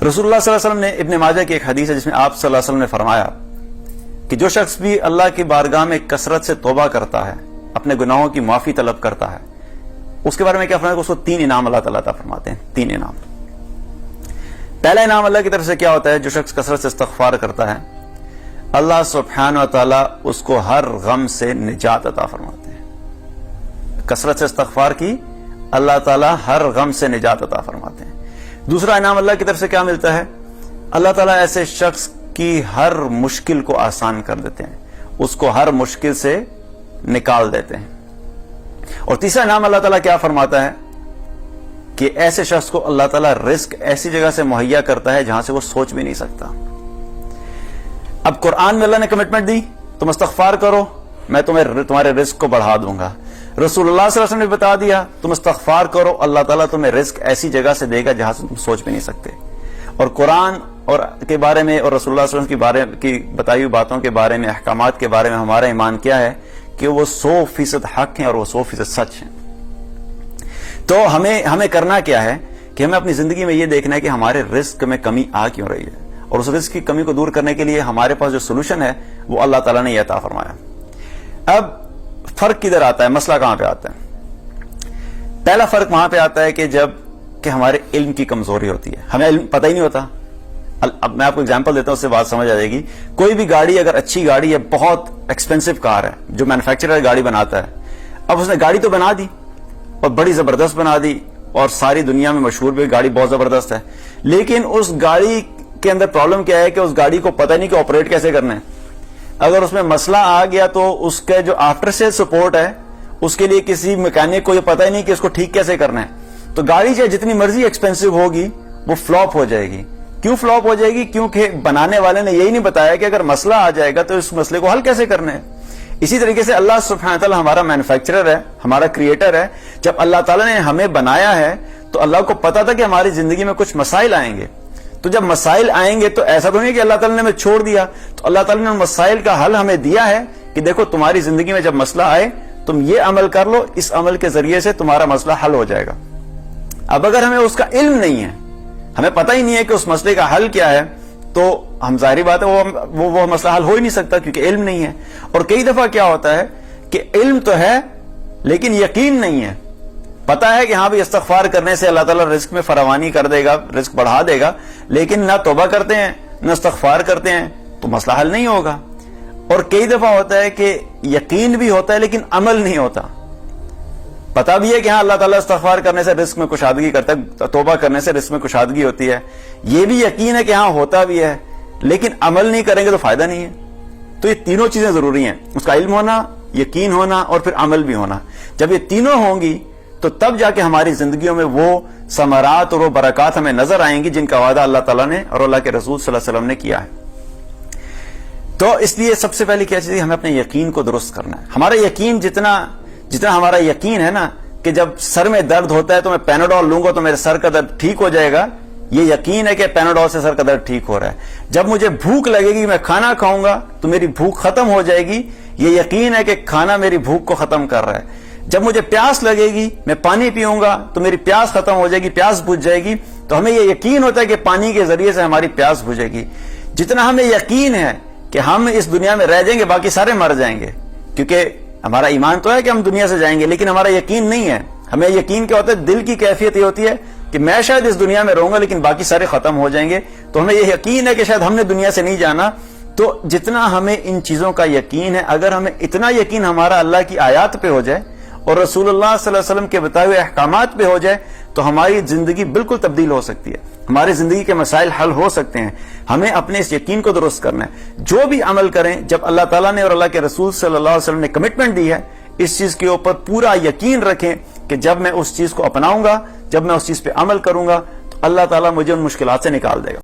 رسول اللہ صلی اللہ علیہ وسلم نے ابن ماجہ کی ایک حدیث ہے جس میں آپ صلی اللہ علیہ وسلم نے فرمایا کہ جو شخص بھی اللہ کی بارگاہ میں کثرت سے توبہ کرتا ہے، اپنے گناہوں کی معافی طلب کرتا ہے، اس کے بارے میں کیا فرمایا کہ اس کو 3 انعام اللہ تعالیٰ عطا فرماتے ہیں. 3 انعام. پہلا انعام اللہ کی طرف سے کیا ہوتا ہے؟ جو شخص کثرت سے استغفار کرتا ہے، اللہ سبحانہ و تعالیٰ اس کو ہر غم سے نجات عطا فرماتے ہیں. کثرت سے استغفار کی، اللہ تعالیٰ ہر غم سے نجات عطا فرماتے ہیں. دوسرا انعام اللہ کی طرف سے کیا ملتا ہے؟ اللہ تعالیٰ ایسے شخص کی ہر مشکل کو آسان کر دیتے ہیں، اس کو ہر مشکل سے نکال دیتے ہیں. اور تیسرا انعام اللہ تعالیٰ کیا فرماتا ہے کہ ایسے شخص کو اللہ تعالیٰ رزق ایسی جگہ سے مہیا کرتا ہے جہاں سے وہ سوچ بھی نہیں سکتا. اب قرآن میں اللہ نے کمٹمنٹ دی، تم استغفار کرو میں تمہارے رزق کو بڑھا دوں گا. رسول اللہ صلی اللہ علیہ وسلم نے بتا دیا تم استغفار کرو، اللہ تعالیٰ تمہیں رزق ایسی جگہ سے دے گا جہاں سے تم سوچ بھی نہیں سکتے. اور قرآن اور کے بارے میں اور رسول اللہ صلی اللہ علیہ وسلم کی بتائی ہوئی باتوں کے بارے میں، احکامات کے بارے میں ہمارا ایمان کیا ہے کہ وہ 100% حق ہیں اور وہ 100% سچ ہیں. تو ہمیں کرنا کیا ہے کہ ہمیں اپنی زندگی میں یہ دیکھنا ہے کہ ہمارے رزق میں کمی آ کیوں رہی ہے، اور اس رزق کی کمی کو دور کرنے کے لیے ہمارے پاس جو سولوشن ہے وہ اللہ تعالیٰ نے یہ عطا فرمایا. اب فرق کدھر آتا ہے؟ مسئلہ کہاں پہ آتا ہے؟ پہلا فرق وہاں پہ آتا ہے کہ ہمارے علم کی کمزوری ہوتی ہے، ہمیں علم پتہ ہی نہیں ہوتا. اب میں آپ کو ایگزامپل دیتا ہوں، اس سے بات سمجھ آ جائے گی. کوئی بھی گاڑی اگر اچھی گاڑی ہے، بہت ایکسپینسو کار ہے، جو مینوفیکچرر گاڑی بناتا ہے، اب اس نے گاڑی تو بنا دی اور بڑی زبردست بنا دی اور ساری دنیا میں مشہور بھی گاڑی بہت زبردست ہے، لیکن اس گاڑی کے اندر پرابلم کیا ہے کہ اس گاڑی کو پتہ نہیں کہ آپریٹ کیسے کرنا ہے. اگر اس میں مسئلہ آ گیا تو اس کے جو آفٹر سیل سپورٹ ہے اس کے لیے کسی میکینک کو یہ پتہ ہی نہیں کہ اس کو ٹھیک کیسے کرنا ہے. تو گاڑی چاہے جتنی مرضی ایکسپینسو ہوگی وہ فلاپ ہو جائے گی. کیوں فلاپ ہو جائے گی؟ کیونکہ بنانے والے نے یہی نہیں بتایا کہ اگر مسئلہ آ جائے گا تو اس مسئلے کو حل کیسے کرنا ہے. اسی طریقے سے اللہ سبحانہ تعالیٰ ہمارا مینوفیکچرر ہے، ہمارا کریٹر ہے. جب اللہ تعالیٰ نے ہمیں بنایا ہے تو اللہ کو پتا تھا کہ ہماری زندگی میں کچھ مسائل آئیں گے. تو جب مسائل آئیں گے تو ایسا تو نہیں کہ اللہ تعالیٰ نے ہمیں چھوڑ دیا. تو اللہ تعالیٰ نے ان مسائل کا حل ہمیں دیا ہے کہ دیکھو تمہاری زندگی میں جب مسئلہ آئے تم یہ عمل کر لو، اس عمل کے ذریعے سے تمہارا مسئلہ حل ہو جائے گا. اب اگر ہمیں اس کا علم نہیں ہے، ہمیں پتہ ہی نہیں ہے کہ اس مسئلے کا حل کیا ہے، تو ہم ظاہری بات ہے وہ مسئلہ حل ہو ہی نہیں سکتا کیونکہ علم نہیں ہے. اور کئی دفعہ کیا ہوتا ہے کہ علم تو ہے لیکن یقین نہیں ہے. پتا ہے کہ ہاں بھی استغفار کرنے سے اللہ تعالیٰ رزق میں فراوانی کر دے گا، رزق بڑھا دے گا، لیکن نہ توبہ کرتے ہیں نہ استغفار کرتے ہیں تو مسئلہ حل نہیں ہوگا. اور کئی دفعہ ہوتا ہے کہ یقین بھی ہوتا ہے لیکن عمل نہیں ہوتا. پتا بھی ہے کہ ہاں اللہ تعالیٰ استغفار کرنے سے رزق میں کشادگی کرتا ہے، توبہ کرنے سے رزق میں کشادگی ہوتی ہے، یہ بھی یقین ہے کہ ہاں ہوتا بھی ہے، لیکن عمل نہیں کریں گے تو فائدہ نہیں ہے. تو یہ تینوں چیزیں ضروری ہیں، اس کا علم ہونا، یقین ہونا اور پھر عمل بھی ہونا. جب یہ تینوں ہوں گی تو تب جا کے ہماری زندگیوں میں وہ ثمرات اور وہ برکات ہمیں نظر آئیں گی جن کا وعدہ اللہ تعالیٰ نے اور اللہ کے رسول صلی اللہ علیہ وسلم نے کیا ہے. تو اس لیے سب سے پہلے کیا چیز ہے؟ ہمیں اپنے یقین کو درست کرنا ہے. ہمارا یقین جتنا ہمارا یقین ہے نا کہ جب سر میں درد ہوتا ہے تو میں پیناڈول لوں گا تو میرے سر کا درد ٹھیک ہو جائے گا، یہ یقین ہے کہ پیناڈول سے سر کا درد ٹھیک ہو رہا ہے. جب مجھے بھوک لگے گی میں کھانا کھاؤں گا تو میری بھوک ختم ہو جائے گی، یہ یقین ہے کہ کھانا میری بھوک کو ختم کر رہا ہے. جب مجھے پیاس لگے گی میں پانی پیوں گا تو میری پیاس ختم ہو جائے گی، پیاس بجھ جائے گی. تو ہمیں یہ یقین ہوتا ہے کہ پانی کے ذریعے سے ہماری پیاس بجھے گی. جتنا ہمیں یقین ہے کہ ہم اس دنیا میں رہ جائیں گے باقی سارے مر جائیں گے، کیونکہ ہمارا ایمان تو ہے کہ ہم دنیا سے جائیں گے لیکن ہمارا یقین نہیں ہے. ہمیں یقین کیا ہوتا ہے؟ دل کی کیفیت یہ ہوتی ہے کہ میں شاید اس دنیا میں رہوں گا لیکن باقی سارے ختم ہو جائیں گے. تو ہمیں یہ یقین ہے کہ شاید ہم نے دنیا سے نہیں جانا. تو جتنا ہمیں ان چیزوں کا یقین ہے، اگر ہمیں اتنا یقین ہمارا اللہ کی آیات پہ ہو جائے اور رسول اللہ صلی اللہ علیہ وسلم کے بتائے ہوئے احکامات پہ ہو جائے تو ہماری زندگی بالکل تبدیل ہو سکتی ہے، ہماری زندگی کے مسائل حل ہو سکتے ہیں. ہمیں اپنے اس یقین کو درست کرنا ہے. جو بھی عمل کریں، جب اللہ تعالیٰ نے اور اللہ کے رسول صلی اللہ علیہ وسلم نے کمٹمنٹ دی ہے، اس چیز کے اوپر پورا یقین رکھیں کہ جب میں اس چیز کو اپناؤں گا، جب میں اس چیز پہ عمل کروں گا تو اللہ تعالیٰ مجھے ان مشکلات سے نکال دے گا.